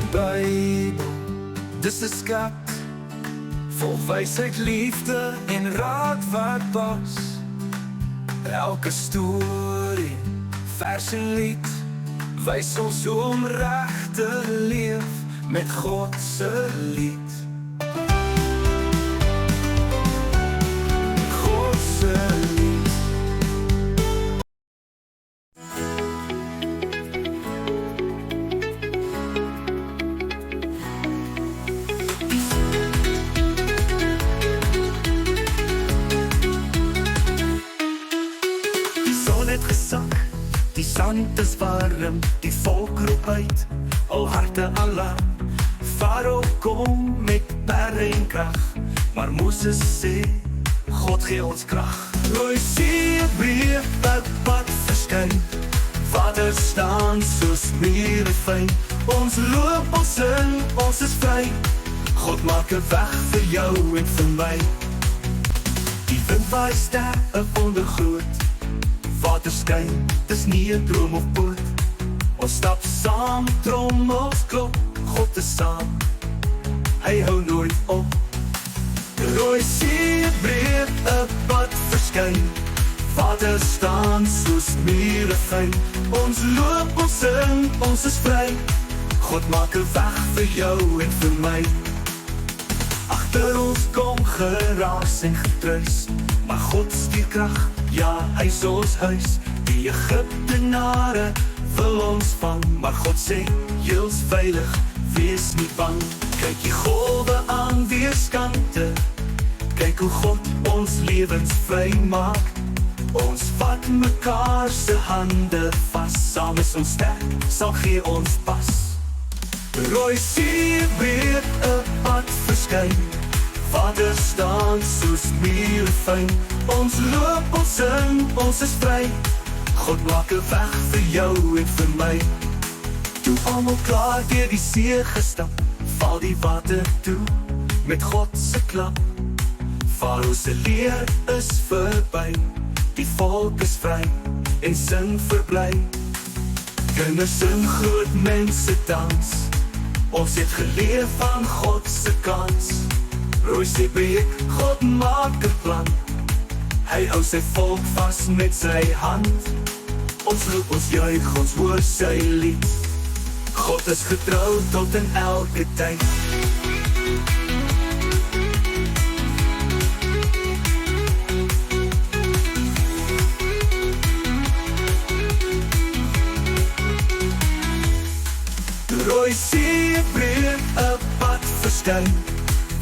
die Bybel, dis 'n skat vol wysheid, liefde en raad wat pas. Elke storie, vers en lied wys ons hoe om reg te leef met God se lied. God se lied. Die son het gesak, die sand is warm, die volk roep uit, al harte alarm. Farao kom met perde en krag, maar Moses sê, God gee ons krag. Rooi see breek, 'n pad verskyn, Vader staan soos mure fyn. Ons loop, ons sing, ons is vry, God maak 'n weg vir jou en vir my. Die wind waai sterk, 'n wonder groot, water skyn, dis nie 'n droom of boot. Ons stap saam, trommels klop, God is saam, hy hou nooit op. Die rooi see breek, 'n pad verskyn, Vader staan soos mure fyn. Ons loop, ons sing, ons is vry, God maak 'n weg vir jou en vir my. Agter ons kom geraas en getruis, maar God stuur krag, ja, hy is ons huis. Die Egiptenare wil ons vang, maar God sê, jy's veilig, wees nie bang. Kyk die golwe aan weerskante, kyk hoe God ons lewens vry maak. Ons vat mekaar se hande vas, saam is ons sterk, sal gee ons pas. Rooi see breek, 'n pad verskyn, Vader staan soos mure fyn. Ons loop, ons sing, ons is vry, God maak 'n weg vir jou en vir my. Toe almal klaar deur die see gestap, val die water toe met God se klap. Farao se leer is verby, die volk is vry en sing verbly. Kinders sing, groot mense dans, ons het geleer van God se kans. Rooi see breek, God maak 'n plan, hy hou sy volk vas met sy hand. Ons roep, ons juig, ons hoor sy lied, God is getrou tot in elke tyd. Rooi see breek, 'n pad verskyn,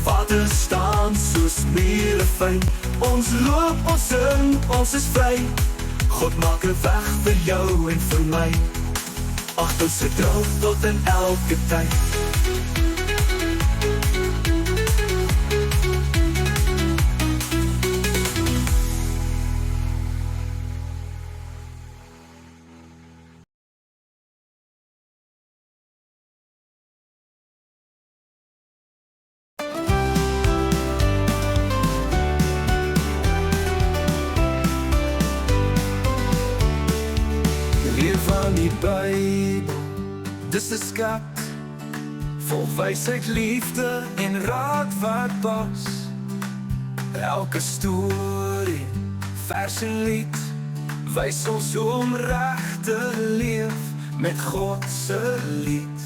Vader staan soos mure fyn. Ons loop, ons sing, ons is vry, God maak 'n weg vir jou en vir my. Ag, ons is getrou tot in elke tyd. Leer van die Bybel, dis 'n skat vol wysheid, liefde en raad wat pas. Elke storie, vers en lied wys ons hoe om reg te leef met God se lied.